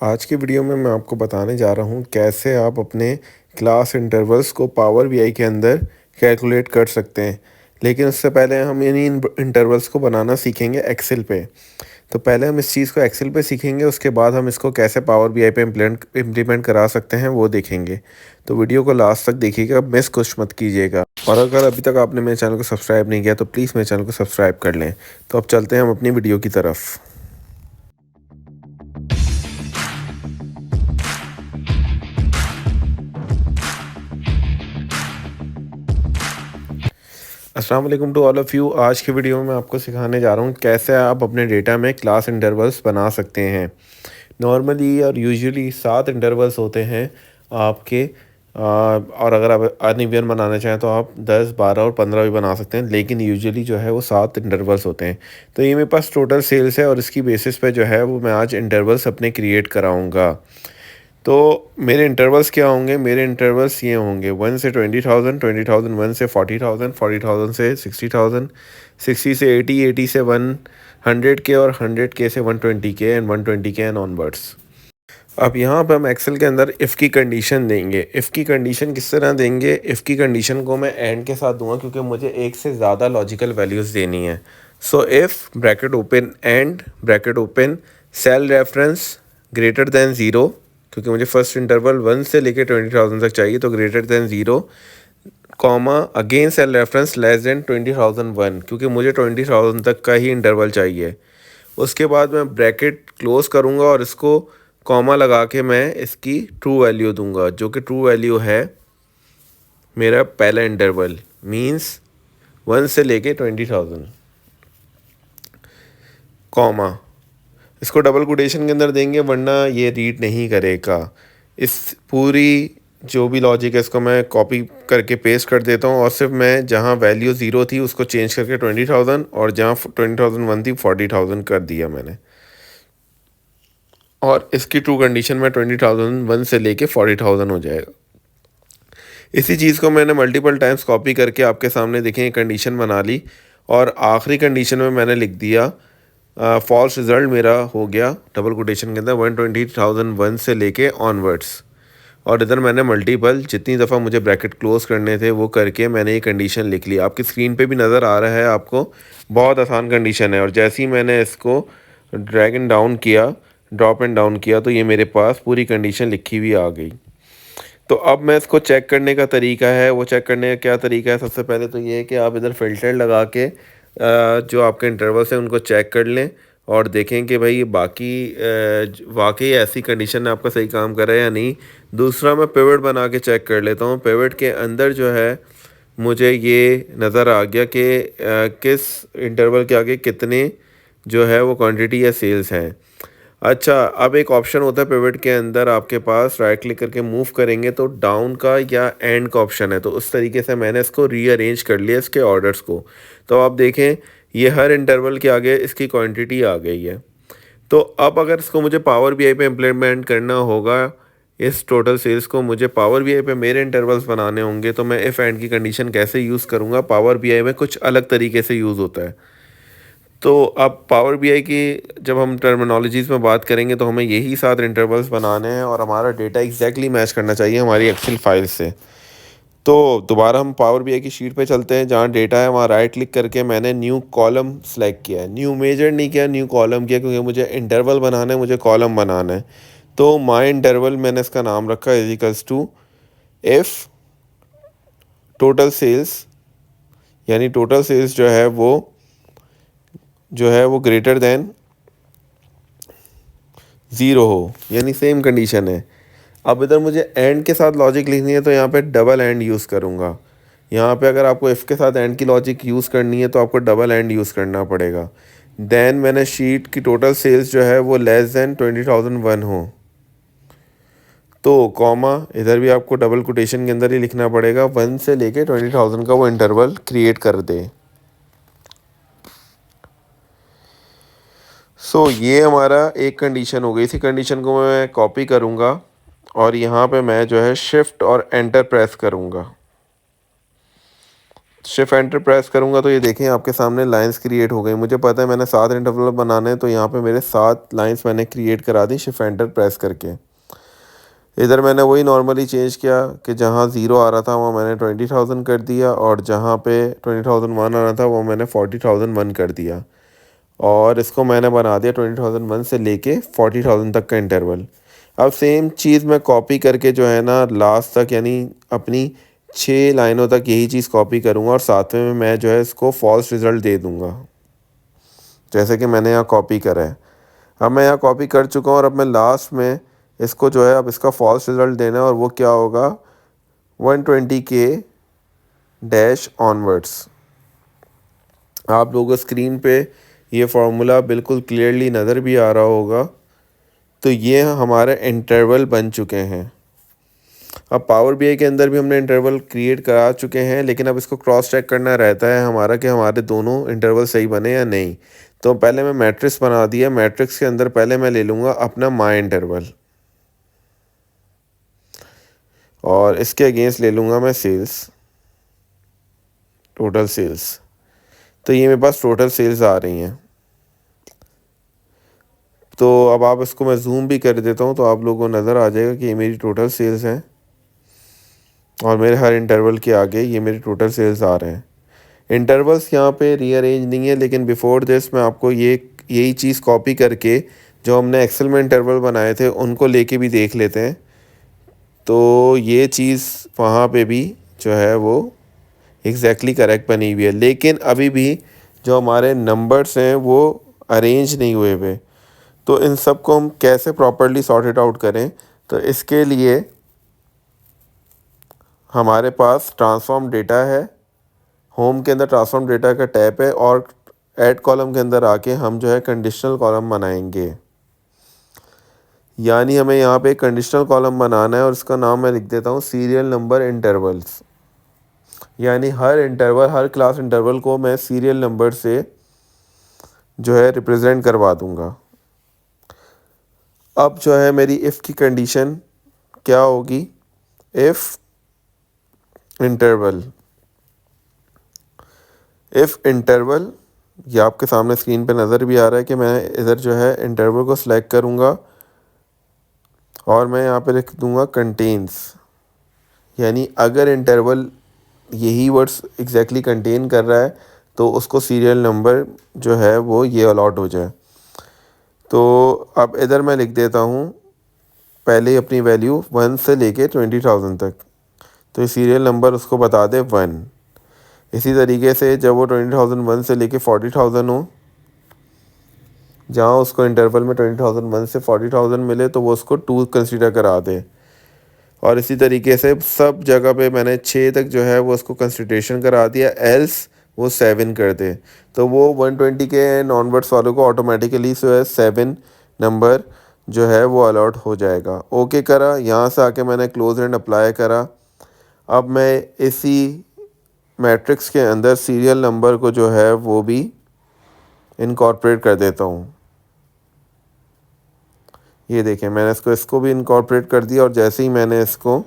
आज की वीडियो में मैं आपको बताने जा रहा हूँ कैसे आप अपने क्लास इंटरवल्स को पावर बीआई के अंदर कैलकुलेट कर सकते हैं। लेकिन उससे पहले हम इन्हीं इंटरवल्स को बनाना सीखेंगे एक्सेल पे। तो पहले हम इस चीज़ को एक्सेल पे सीखेंगे, उसके बाद हम इसको कैसे पावर बीआई पे इम्प्लीमेंट करा सकते हैं वो देखेंगे। तो वीडियो को लास्ट तक देखिएगा, मिस कुछ मत कीजिएगा। और अगर अभी तक आपने मेरे चैनल को सब्सक्राइब नहीं किया तो प्लीज़ मेरे चैनल को सब्सक्राइब कर लें। तो अब चलते हैं हम अपनी वीडियो की तरफ। अस्सलाम वालेकुम टू ऑल ऑफ़ यू। आज की वीडियो में मैं आपको सिखाने जा रहा हूँ कैसे आप अपने डेटा में क्लास इंटरवल्स बना सकते हैं। नॉर्मली और यूजुअली 7 इंटरवल्स होते हैं आपके, और अगर आप अनइवन बनाना चाहें तो आप 10, 12 और 15 भी बना सकते हैं, लेकिन यूजुअली जो है वो 7 इंटरवल्स होते हैं। तो ये मेरे पास टोटल सेल्स है और इसकी बेसिस पे जो है वो मैं आज इंटरवल्स अपने क्रिएट कराऊँगा। तो मेरे इंटरवल्स क्या होंगे? मेरे इंटरवल्स ये होंगे 1 से 20,000, 20,000 1 से 40,000, 40,000 से 60,000, 60 से 80, 80 से 100 के और 100 के से 120 के एंड 120 के एंड ऑनवर्ड्स। अब यहाँ पे हम एक्सेल के अंदर इफ़ की कंडीशन देंगे। इफ़ की कंडीशन किस तरह देंगे? इफ़ की कंडीशन को मैं एंड के साथ दूंगा क्योंकि मुझे एक से ज़्यादा लॉजिकल वैल्यूज़ देनी है। So if bracket open and bracket open cell reference greater than zero, क्योंकि मुझे फर्स्ट इंटरवल 1 से लेके 20,000 तक चाहिए, तो greater than zero, comma again cell reference less than 20,001, क्योंकि मुझे 20,000 तक का ही इंटरवल चाहिए। उसके बाद मैं ब्रैकेट क्लोज़ करूँगा और इसको कॉमा लगा के मैं इसकी ट्रू वैल्यू दूंगा, जो कि ट्रू वैल्यू है मेरा पहला इंटरवल, मींस 1 से लेके 20,000, कॉमा। इसको डबल कोटेशन के अंदर देंगे वरना ये रीड नहीं करेगा। इस पूरी जो भी लॉजिक है इसको मैं कॉपी करके पेस्ट कर देता हूँ और सिर्फ मैं जहाँ वैल्यू ज़ीरो थी उसको चेंज करके 20,000 और जहाँ 20,001 थी 40,000 कर दिया मैंने। और इसकी ट्रू कंडीशन में 20,001 से लेके 40,000 हो जाएगा। इसी चीज़ को मैंने मल्टीपल टाइम्स कॉपी करके आपके सामने देखें कंडीशन बना ली और आखिरी कंडीशन में मैंने लिख दिया फॉल्स रिज़ल्ट मेरा हो गया डबल कोटेशन के अंदर 120,001 से लेके ऑनवर्ड्स। और इधर मैंने मल्टीपल जितनी दफ़ा मुझे ब्रैकेट क्लोज करने थे वो करके मैंने ये कंडीशन लिख ली। आपकी स्क्रीन पे भी नज़र आ रहा है आपको, बहुत आसान कंडीशन है। और जैसे ही मैंने इसको ड्रैग एंड डाउन किया, ड्रॉप एंड डाउन किया, तो ये मेरे पास पूरी कंडीशन लिखी हुई आ गई। तो अब मैं इसको चेक करने का तरीका है, वो चेक करने का क्या तरीका है? सबसे पहले तो ये है कि आप इधर फ़िल्टर लगा के जो आपके इंटरवल्स हैं उनको चेक कर लें और देखें कि भाई ये बाकी वाकई ऐसी कंडीशन में आपका सही काम कर रहा है या नहीं। दूसरा मैं पिवट बना के चेक कर लेता हूँ। पिवट के अंदर जो है मुझे ये नज़र आ गया कि किस इंटरवल के आगे कितने जो है वो क्वांटिटी या सेल्स हैं। अच्छा, अब एक ऑप्शन होता है पिवट के अंदर, आपके पास राइट क्लिक करके मूव करेंगे तो डाउन का या एंड का ऑप्शन है। तो उस तरीके से मैंने इसको रीअरेंज कर लिया इसके ऑर्डर्स को। तो आप देखें ये हर इंटरवल के आगे इसकी क्वांटिटी आ गई है। तो अब अगर इसको मुझे पावर बीआई पे इम्प्लीमेंट करना होगा, इस टोटल सेल्स को मुझे पावर बीआई पे मेरे इंटरवल्स बनाने होंगे, तो मैं इफ़ एंड की कंडीशन कैसे यूज़ करूँगा? पावर बीआई में कुछ अलग तरीके से यूज़ होता है। तो अब पावर बीआई की जब हम टर्मिनोलॉजीज़ में बात करेंगे तो हमें यही 7 इंटरवल्स बनाने हैं और हमारा डेटा एग्जैक्टली मैच करना चाहिए हमारी एक्सेल फाइल से। तो दोबारा हम पावर बीआई की शीट पे चलते हैं, जहाँ डेटा है वहाँ राइट क्लिक करके मैंने न्यू कॉलम सेलेक्ट किया है। न्यू मेजर नहीं किया, न्यू कॉलम किया, क्योंकि मुझे इंटरवल बनाना है, मुझे कॉलम बनाना है। तो माई इंटरवल मैंने इसका नाम रखा is equals to if total sales, यानी टोटल सेल्स जो है वो ग्रेटर दैन ज़ीरो हो, यानी सेम कंडीशन है। अब इधर मुझे एंड के साथ लॉजिक लिखनी है तो यहाँ पे डबल एंड यूज़ करूँगा। यहाँ पे अगर आपको इफ़ के साथ एंड की लॉजिक यूज़ करनी है तो आपको डबल एंड यूज़ करना पड़ेगा। देन मैंने शीट की टोटल सेल्स जो है वो लेस दैन 20,001 हो, तो कॉमा इधर भी आपको डबल कोटेशन के अंदर ही लिखना पड़ेगा, 1 से लेके 20,000 का वो इंटरवल क्रिएट कर दे। सो ये हमारा एक कंडीशन हो गई। इसी कंडीशन को मैं कॉपी करूँगा और यहाँ पे मैं जो है शिफ्ट और एंटर प्रेस करूँगा। शिफ्ट एंटर प्रेस करूँगा तो ये देखें आपके सामने लाइंस क्रिएट हो गई। मुझे पता है मैंने 7 इंटरवल बनाने हैं, तो यहाँ पे मेरे 7 लाइंस मैंने क्रिएट करा दी शिफ्ट एंटर प्रेस करके। इधर मैंने वही नॉर्मली चेंज किया कि जहाँ 0 आ रहा था वो मैंने 20,000 कर दिया, और जहाँ पे 20,001 आ रहा था वो मैंने 40,001 कर दिया, और इसको मैंने बना दिया 20,001 से लेके 40,000 तक का इंटरवल। अब सेम चीज़ मैं कॉपी करके जो है ना लास्ट तक, यानी अपनी 6 लाइनों तक यही चीज़ कॉपी करूँगा, और सातवें में मैं जो है इसको फॉल्स रिज़ल्ट दे दूँगा, जैसे कि मैंने यहाँ कॉपी करा है। अब मैं यहाँ कॉपी कर चुका हूँ, और अब मैं लास्ट में इसको जो है अब इसका फॉल्स रिज़ल्ट देना है, और वो क्या होगा 120K डैश ऑनवर्ड्स। आप लोगों को स्क्रीन पे ये फार्मूला बिल्कुल क्लियरली नज़र भी आ रहा होगा। तो ये हमारे इंटरवल बन चुके हैं। अब पावर बीआई के अंदर भी हमने इंटरवल क्रिएट करा चुके हैं, लेकिन अब इसको क्रॉस चेक करना रहता है हमारा कि हमारे दोनों इंटरवल सही बने या नहीं। तो पहले मैं मैट्रिक्स बना दिया। मैट्रिक्स के अंदर पहले मैं ले लूँगा अपना माई इंटरवल, और इसके अगेंस्ट ले लूँगा मैं सेल्स, टोटल सेल्स। तो ये मेरे पास टोटल सेल्स आ रही हैं। तो अब आप इसको मैं जूम भी कर देता हूँ तो आप लोगों को नज़र आ जाएगा कि ये मेरी टोटल सेल्स हैं, और मेरे हर इंटरवल के आगे ये मेरे टोटल सेल्स आ रहे हैं। इंटरवल्स यहाँ पे रीअरेंज नहीं है, लेकिन बिफोर दिस मैं आपको यही चीज़ कॉपी करके जो हमने एक्सेल में इंटरवल बनाए थे उनको लेके भी देख लेते हैं। तो ये चीज़ वहाँ पे भी जो है वो एग्जैक्टली करेक्ट बनी हुई है, लेकिन अभी भी जो हमारे नंबर्स हैं वो अरेंज नहीं हुए हुए। तो इन सब को हम कैसे प्रॉपर्ली सॉर्टेड आउट करें, तो इसके लिए हमारे पास ट्रांसफॉर्म डेटा है। होम के अंदर ट्रांसफॉर्म डेटा का टैब है, और ऐड कॉलम के अंदर आके हम जो है कंडीशनल कॉलम बनाएंगे। यानी हमें यहाँ पे कंडीशनल कॉलम बनाना है, और इसका नाम मैं लिख देता हूँ सीरियल नंबर इंटरवल्स। यानी हर इंटरवल, हर क्लास इंटरवल को मैं सीरियल नंबर से जो है रिप्रेजेंट करवा दूँगा। अब जो है मेरी इफ़ की कंडीशन क्या होगी, इफ़ इंटरवल, ये आपके सामने स्क्रीन पे नज़र भी आ रहा है कि मैं इधर जो है इंटरवल को सिलेक्ट करूँगा, और मैं यहाँ पे लिख दूँगा कंटेन्स। यानी अगर इंटरवल यही वर्ड्स एग्जैक्टली कंटेन कर रहा है तो उसको सीरियल नंबर जो है वो ये अलॉट हो जाए। तो अब इधर मैं लिख देता हूँ पहले ही अपनी वैल्यू 1 से लेके 20,000 तक, तो ये सीरियल नंबर उसको बता दे 1। इसी तरीके से जब वो 20,001 से लेके 40,000 हो, जहाँ उसको इंटरवल में 20,001 से 40,000 मिले तो वो उसको 2 कंसीडर करा दे। और इसी तरीके से सब जगह पे मैंने 6 तक जो है वो उसको कंसिडरेशन करा दिया, एल्स वो 7 कर दे। तो वो 120 के नॉनवर्ड्स वालों को ऑटोमेटिकली जो है 7 नंबर जो है वो अलॉट हो जाएगा। ओके करा, यहाँ से आके मैंने क्लोज एंड अप्लाई करा। अब मैं इसी मैट्रिक्स के अंदर सीरियल नंबर को जो है वो भी इनकॉर्पोरेट कर देता हूँ। ये देखें मैंने इसको भी इनकॉर्पोरेट कर दिया, और जैसे ही मैंने इसको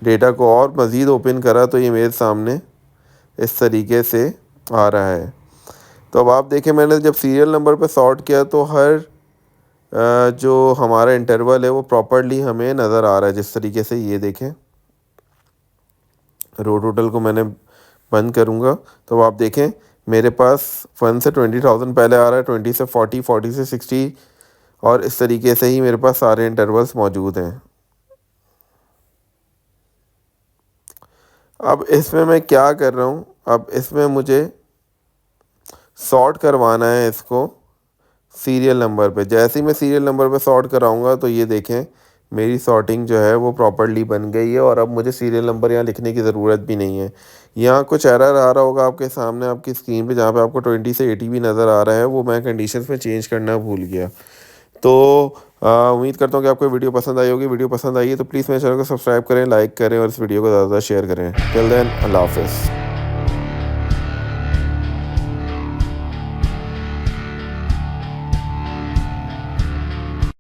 डेटा को और मज़ीद ओपन करा तो ये मेरे सामने इस तरीके से आ रहा है। तो अब आप देखें मैंने जब सीरियल नंबर पे सॉर्ट किया तो हर जो हमारा इंटरवल है वो प्रॉपर्ली हमें नज़र आ रहा है। जिस तरीके से ये देखें, रो टोटल को मैंने बंद करूँगा तो आप देखें मेरे पास 1 से 20,000 पहले आ रहा है, 20 से 40, 40 से 60, और इस तरीके से ही मेरे पास सारे इंटरवल्स मौजूद हैं। अब इसमें मैं क्या कर रहा हूँ, अब इसमें मुझे सॉर्ट करवाना है इसको सीरियल नंबर पे। जैसे ही मैं सीरियल नंबर पे सॉर्ट कराऊंगा तो ये देखें मेरी सॉर्टिंग जो है वो प्रॉपर्ली बन गई है, और अब मुझे सीरियल नंबर यहाँ लिखने की ज़रूरत भी नहीं है। यहाँ कुछ एरर आ रहा होगा आपके सामने आपकी स्क्रीन पे, जहाँ पे आपको 20 से 80 भी नज़र आ रहा है, वो मैं कंडीशंस में चेंज करना भूल गया। तो उम्मीद करता हूँ कि आपको वीडियो पसंद आई होगी। वीडियो पसंद आई है तो प्लीज़ मेरे चैनल को सब्सक्राइब करें, लाइक करें, और इस वीडियो को ज़्यादा शेयर करें। टिल देन, अल्लाह हाफ़िज़।